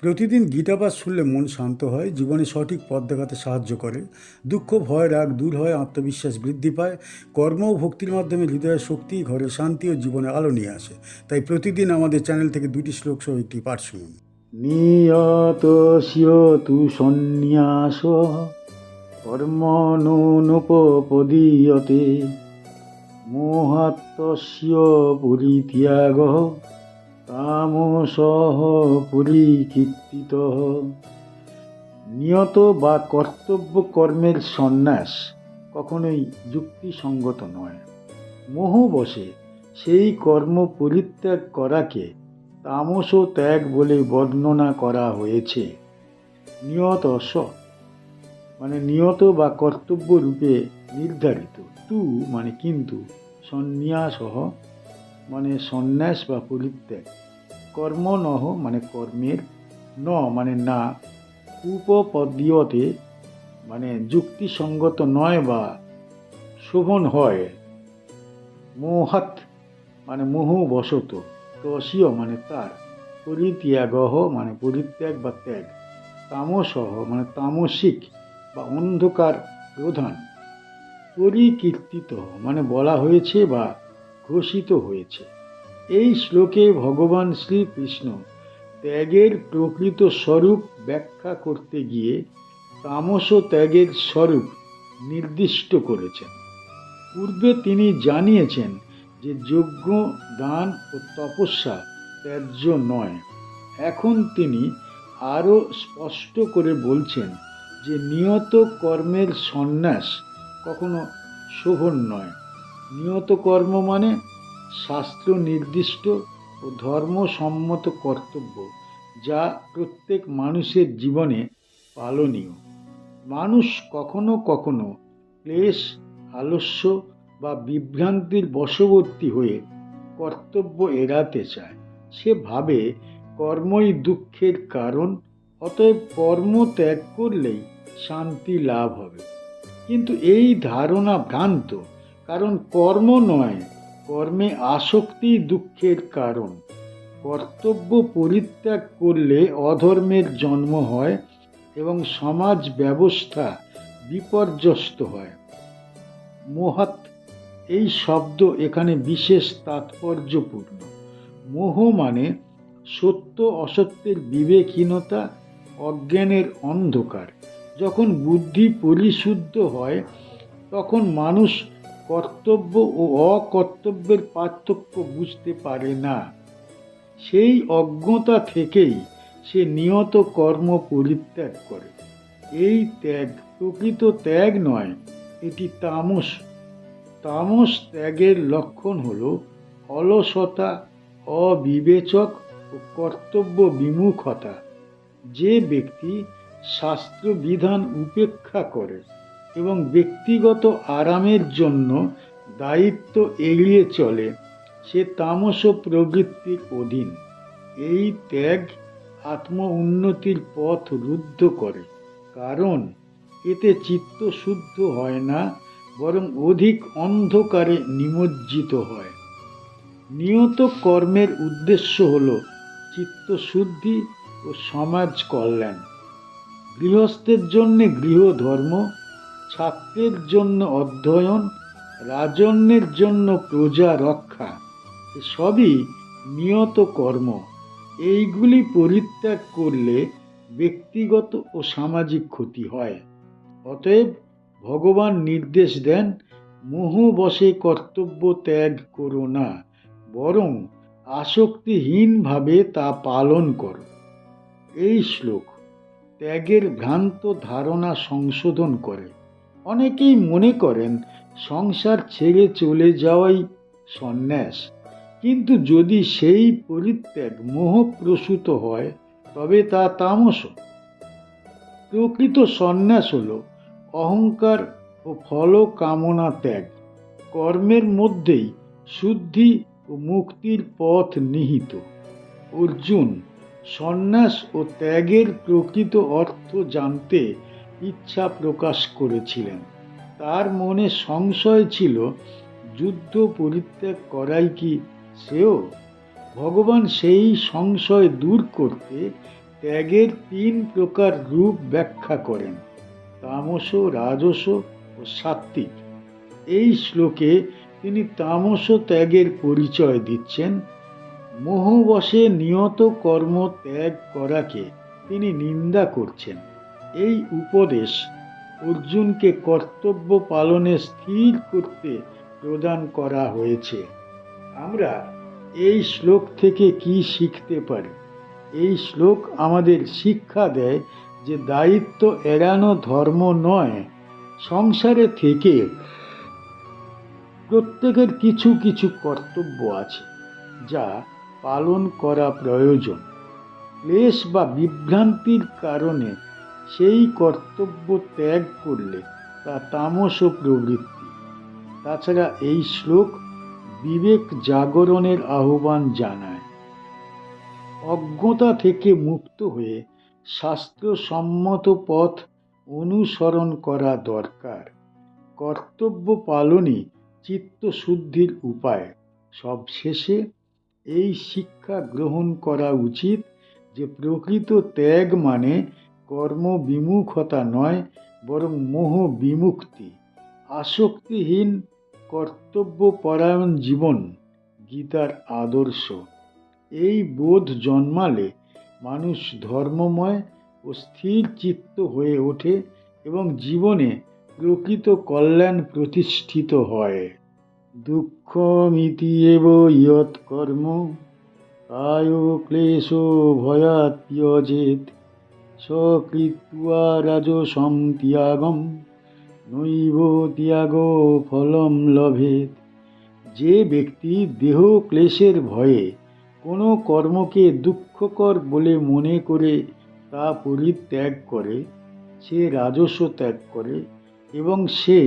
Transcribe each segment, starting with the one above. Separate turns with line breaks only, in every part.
প্রতিদিন গীতাপাঠ শুনলে মন শান্ত হয়, জীবনে সঠিক পথ দেখাতে সাহায্য করে। দুঃখ, ভয়, রাগ দূর হয়, আত্মবিশ্বাস বৃদ্ধি পায়। কর্ম ও ভক্তির মাধ্যমে হৃদয়ের শক্তি, ঘরে শান্তি ও জীবনে আলো নিয়ে আসে। তাই প্রতিদিন আমাদের চ্যানেল থেকে 2টি শ্লোক সহ একটি পাঠ শুনুন। নিয়তস্য তু সন্ন্যাস কর্মণোপপদীয়তে মোহাত্তস্য পরিত্যাগঃ তামসঃ পরিকীর্তিতঃ। নিয়ত বা কর্তব্য কর্মের সন্ন্যাস কখনোই যুক্তিসঙ্গত নয়। মোহবশে সেই কর্ম পরিত্যাগ করাকে তামস ত্যাগ বলে বর্ণনা করা হয়েছে। নিয়তস্য মানে নিয়ত বা কর্তব্য রূপে নির্ধারিত, তু মানে কিন্তু, সন্ন্যাসঃ মানে সন্ন্যাস বা পরিত্যাগ, কর্মণঃ মানে কর্মের, ন মানে না, উপপদ্যতে মানে যুক্তিসঙ্গত নয় বা শোভন হয়, মোহাত মানে মোহবশত, তস্য মানে তার, পরিত্যাগঃ মানে পরিত্যাগ বা ত্যাগ, তামসঃ মানে তামসিক বা অন্ধকার প্রধান, পরিকীর্তিত মানে বলা হয়েছে বা ঘোষিত হয়েছে। এই শ্লোকে ভগবান শ্রীকৃষ্ণ ত্যাগের প্রকৃত স্বরূপ ব্যাখ্যা করতে গিয়ে তামস ত্যাগের স্বরূপ নির্দিষ্ট করেছেন। পূর্বে তিনি জানিয়েছেন যে যজ্ঞ, দান ও তপস্যা ত্যায্য নয়। এখন তিনি আরও স্পষ্ট করে বলছেন যে নিয়ত কর্মের সন্ন্যাস কখনো শোভন নয়। নিয়ত কর্ম মানে শাস্ত্র নির্দিষ্ট ও ধর্মসম্মত কর্তব্য, যা প্রত্যেক মানুষের জীবনে পালনীয়। মানুষ কখনো কখনো ক্লেশ, আলস্য বা বিভ্রান্তির বশবর্তী হয়ে কর্তব্য এড়াতে চায়। সে ভাবে কর্মই দুঃখের কারণ, অতএব কর্ম ত্যাগ করলেই শান্তি লাভ হবে। কিন্তু এই ধারণা ভ্রান্ত, কারণ কর্ম নয়, কর্মে আসক্তি দুঃখের কারণ। কর্তব্য পরিত্যাগ করলে অধর্মের জন্ম হয় এবং সমাজ ব্যবস্থা বিপর্যস্ত হয়। মোহাত এই শব্দ এখানে বিশেষ তাৎপর্যপূর্ণ। মোহ মানে সত্য অসত্যের বিবেকহীনতা, অজ্ঞানের অন্ধকার। যখন বুদ্ধি পরিশুদ্ধ হয় তখন মানুষ কর্তব্য ও অকর্তব্যের পার্থক্য বুঝতে পারে না। সেই অজ্ঞতা থেকেই সে নিয়ত কর্ম পরিত্যাগ করে। এই ত্যাগ প্রকৃত ত্যাগ নয়, এটি তামস। তামস ত্যাগের লক্ষণ হল অলসতা, অবিবেচক ও কর্তব্য বিমুখতা। যে ব্যক্তি শাস্ত্রবিধান উপেক্ষা করে এবং ব্যক্তিগত আরামের জন্য দায়িত্ব এড়িয়ে চলে, সে তামস প্রবৃত্তির অধীন। এই ত্যাগ আত্ম উন্নতির পথ রুদ্ধ করে, কারণ এতে চিত্ত শুদ্ধ হয় না, বরং অধিক অন্ধকারে নিমজ্জিত হয়। নিয়ত কর্মের উদ্দেশ্য হল চিত্তশুদ্ধি ও সমাজ কল্যাণ। গৃহস্থের জন্য গৃহধর্ম, ছাত্রের জন্য অধ্যয়ন, রাজন্যের জন্য প্রজা রক্ষা, সবই নিয়ত কর্ম। এইগুলি পরিত্যাগ করলে ব্যক্তিগত ও সামাজিক ক্ষতি হয়। অতএব ভগবান নির্দেশ দেন, মোহবশে কর্তব্য ত্যাগ করো না, বরং আসক্তিহীনভাবে তা পালন করো। এই শ্লোক ত্যাগের ভ্রান্ত ধারণা সংশোধন করে। অনেকেই মনে করেন সংসার ছেড়ে চলে যাওয়াই সন্ন্যাস, কিন্তু যদি সেই পরিত্যাগ মোহপ্রসূত হয় তবে তা তামস। প্রকৃত সন্ন্যাস হল অহংকার ও ফল কামনা ত্যাগ। কর্মের মধ্যেই শুদ্ধি ও মুক্তির পথ নিহিত। অর্জুন সন্ন্যাস ও ত্যাগের প্রকৃত অর্থ জানতে ইচ্ছা প্রকাশ করেছিলেন। তার মনে সংশয় ছিল, যুদ্ধ পরিত্যাগ করাই কি শ্রেয়? ভগবান সেই সংশয় দূর করতে ত্যাগের 3 প্রকার রূপ ব্যাখ্যা করেন: তামস, রাজস ও সাত্ত্বিক। এই শ্লোকে তিনি তামস ত্যাগের পরিচয় দিচ্ছেন। মোহবশে নিয়ত কর্ম ত্যাগ করাকে তিনি নিন্দা করছেন। এই উপদেশ অর্জুনকে কর্তব্য পালনে স্থির করতে প্রদান করা হয়েছে। আমরা এই শ্লোক থেকে কি শিখতে পারি? এই শ্লোক আমাদের শিক্ষা দেয় যে দায়িত্ব এড়ানো ধর্ম নয়। সংসারে থেকে প্রত্যেকের কিছু কিছু কর্তব্য আছে যা পালন করা প্রয়োজন। ক্লেশ বা বিভ্রান্তির কারণে সেই কর্তব্য ত্যাগ করলে তা তামস প্রবৃত্তি। তাছাড়া এই শ্লোক বিবেক জাগরণের আহ্বান জানায়। অজ্ঞতা থেকে মুক্ত হয়ে শাস্ত্রসম্মত পথ অনুসরণ করা দরকার। কর্তব্য পালনই চিত্তশুদ্ধির উপায়। সবশেষে এই শিক্ষা গ্রহণ করা উচিত যে প্রকৃত ত্যাগ মানে কর্ম বিমুখতা নয়, বরং মোহ বিমুক্তি। আসক্তিহীন কর্তব্যপরায়ণ জীবন গীতার আদর্শ। এই বোধ জন্মালে মানুষ ধর্মময় ও স্থির চিত্ত হয়ে ওঠে এবং জীবনে প্রকৃত কল্যাণ প্রতিষ্ঠিত হয়। দুঃখমিতি এব ইয়ৎ কর্ম কায় ক্লেশ ভয়াৎ ত্যজেৎ সকৃত্বা রাজসং ত্যাগম নৈব ত্যাগ ফলম লভেৎ। যে ব্যক্তি দেহ ক্লেশের ভয়ে কোনো কর্মকে দুঃখকর বলে মনে করে তা পরিত্যাগ করে, সে রাজস্ব ত্যাগ করে এবং সে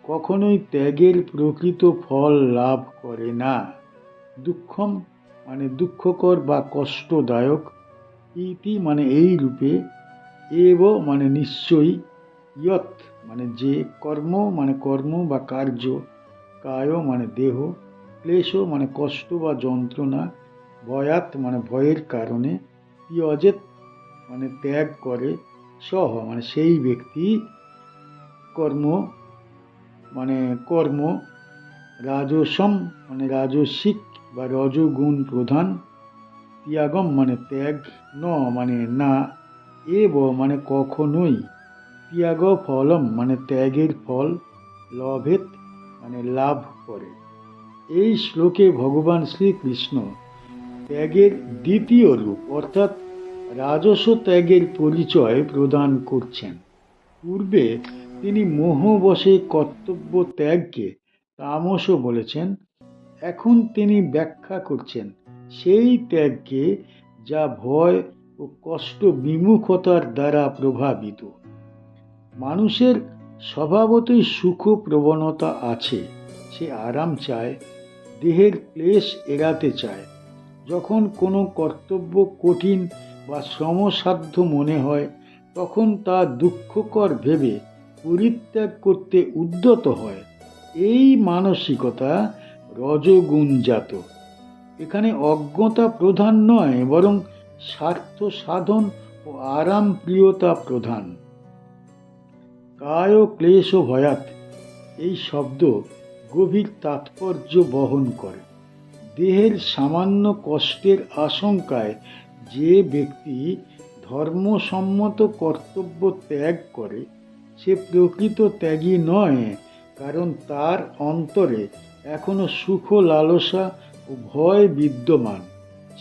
কখনোই ত্যাগের প্রকৃত ফল লাভ করে না। দুঃখম মানে দুঃখকর বা কষ্টদায়ক, ইতি মানে এই রূপে, এব মানে নিশ্চয়ই, ইয়ৎ মানে যে, কর্ম মানে কর্ম বা কার্য, কায় মানে দেহ, ক্লেশ মানে কষ্ট বা যন্ত্রণা, ভয়াৎ মানে ভয়ের কারণে, ত্যজেৎ মানে ত্যাগ করে, সহ মানে সেই ব্যক্তি, কর্ম মানে কর্ম, রাজসম মানে রাজসিক বা রজগুণ প্রধান, ত্যাগম মানে ত্যাগ, ন মানে না, এব মানে কখনোই, ত্যাগ ফলম মানে ত্যাগের ফল, লভেত মানে লাভ করে। এই শ্লোকে ভগবান শ্রীকৃষ্ণ ত্যাগের দ্বিতীয় রূপ অর্থাৎ রাজস ত্যাগের পরিচয় প্রদান করছেন। পূর্বে তিনি মোহবশে কর্তব্য ত্যাগকে তামস বলেছেন। এখন তিনি ব্যাখ্যা করছেন সেই ত্যাগকে যা ভয় ও কষ্ট বিমুখতার দ্বারা প্রভাবিত। মানুষের স্বভাবতই সুখ প্রবণতা আছে। সে আরাম চায়, দেহের ক্লেশ এড়াতে চায়। যখন কোনো কর্তব্য কঠিন বা শ্রমসাধ্য মনে হয়, তখন তা দুঃখকর ভেবে পরিত্যাগ করতে উদ্যত হয়। এই মানসিকতা রজগুণজাত। এখানে অজ্ঞতা প্রধান নয়, বরং স্বার্থ সাধন ও আরাম প্রিয়তা প্রধান। কায় ক্লেশ ভয়াৎ এই শব্দ গভীর তাৎপর্য বহন করে। দেহের সামান্য কষ্টের আশঙ্কায় যে ব্যক্তি ধর্মসম্মত কর্তব্য ত্যাগ করে, সে প্রকৃত ত্যাগী নয়, কারণ তার অন্তরে এখনো সুখ লালসা ও ভয় বিদ্যমান।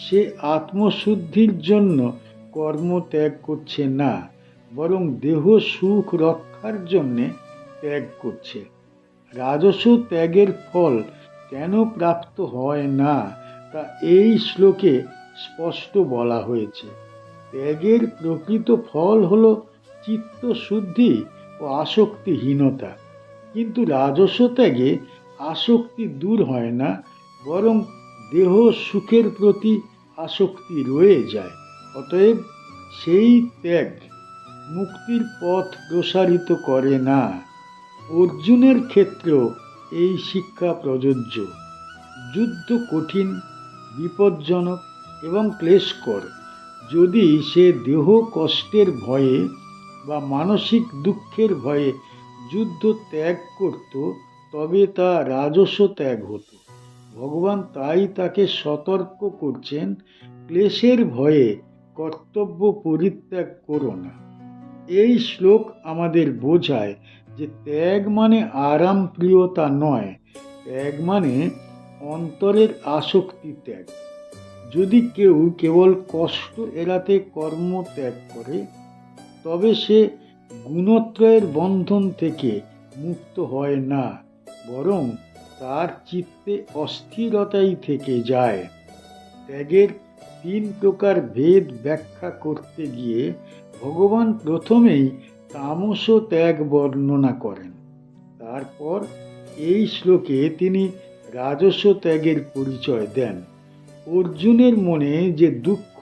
সে আত্মশুদ্ধির জন্য কর্ম ত্যাগ করছে না, বরং দেহ সুখ রক্ষার জন্যে ত্যাগ করছে। রাজস্ব ত্যাগের ফল কেন প্রাপ্ত হয় না তা এই শ্লোকে স্পষ্ট বলা হয়েছে। ত্যাগের প্রকৃত ফল হল চিত্তশুদ্ধি ও আসক্তিহীনতা। কিন্তু রাজস্ব ত্যাগে আসক্তি দূর হয় না, বরং দেহ সুখের প্রতি আসক্তি রয়ে যায়। অতএব সেই ত্যাগ মুক্তির পথ প্রসারিত করে না। অর্জুনের ক্ষেত্রেও এই শিক্ষা প্রযোজ্য। যুদ্ধ কঠিন, বিপজ্জনক এবং ক্লেশকর। যদি সে দেহ কষ্টের ভয়ে বা মানসিক দুঃখের ভয়ে যুদ্ধ ত্যাগ করত, তবে তা রাজস্ব ত্যাগ হতো। ভগবান তাই তাকে সতর্ক করছেন, ক্লেশের ভয়ে কর্তব্য পরিত্যাগ করো না। এই শ্লোক আমাদের বোঝায় যে ত্যাগ মানে আরাম প্রিয়তা নয়, ত্যাগ মানে অন্তরের আসক্তি ত্যাগ। যদি কেউ কেবল কষ্ট এড়াতে কর্ম ত্যাগ করে, তবে সে গুণত্রয়ের বন্ধন থেকে মুক্ত হয় না, বরং তার চিত্তে অস্থিরতাই থেকে যায়। ত্যাগের 3 প্রকার ভেদ ব্যাখ্যা করতে গিয়ে ভগবান প্রথমেই তামস ত্যাগ বর্ণনা করেন। তারপর এই শ্লোকে তিনি রাজস্ব ত্যাগের পরিচয় দেন। অর্জুনের মনে যে দুঃখ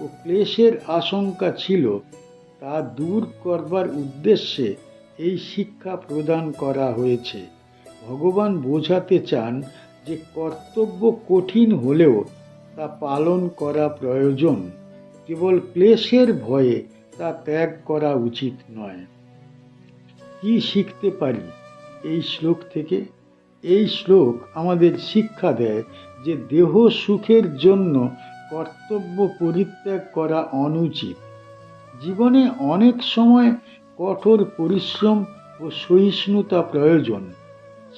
ও ক্লেশের আশঙ্কা ছিল, তা দূর করবার উদ্দেশ্যে এই শিক্ষা প্রদান করা হয়েছে। ভগবান বোঝাতে চান যে কর্তব্য কঠিন হলেও তা পালন করা প্রয়োজন, কেবল ক্লেশের ভয়ে তা ত্যাগ করা উচিত নয়। কি শিখতে পারি এই শ্লোক থেকে? এই শ্লোক আমাদের শিক্ষা দেয় যে দেহ সুখের জন্য কর্তব্য পরিত্যাগ করা অনুচিত। জীবনে অনেক সময় কঠোর পরিশ্রম ও সহিষ্ণুতা প্রয়োজন।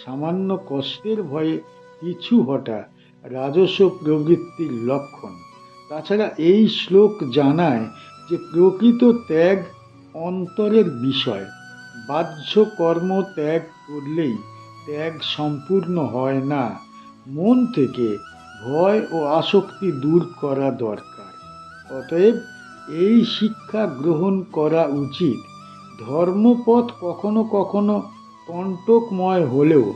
সামান্য কষ্টের ভয়ে পিছু হটা রাজস্ব প্রবৃত্তির লক্ষণ। তাছাড়া এই শ্লোক জানায় যে প্রকৃত ত্যাগ অন্তরের বিষয়। বাহ্য কর্ম ত্যাগ করলেই ত্যাগ সম্পূর্ণ হয় না, মন থেকে ভয় ও আসক্তি দূর করা দরকার। অতএব এই শিক্ষা গ্রহণ করা উচিত। ধর্মপথ কখনো কখনো কণ্টকময় হলেও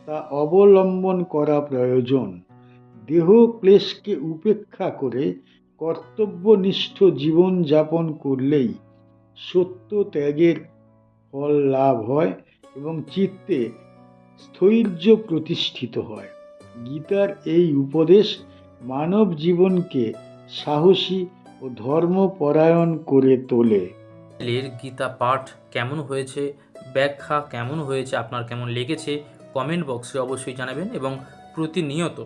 তা অবলম্বন করা প্রয়োজন। দেহ ক্লেশকে উপেক্ষা করে কর্তব্যনিষ্ঠ জীবন যাপন করলেই সত্য ত্যাগের ফল লাভ হয় এবং চিত্তে স্থৈর্য প্রতিষ্ঠিত হয়। গীতার এই উপদেশ মানব জীবনকে সাহসী ও ধর্মপরায়ণ করে তোলে।
গীতা পাঠ কেমন হয়েছে, ব্যাখ্যা কেমন হয়েছে, আপনার কেমন লেগেছে কমেন্ট বক্সে অবশ্যই জানাবেন, এবং প্রতিনিয়ত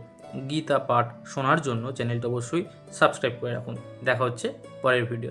গীতা পাঠ শোনার জন্য চ্যানেলটা অবশ্যই সাবস্ক্রাইব করে রাখুন। দেখা হচ্ছে পরের ভিডিও।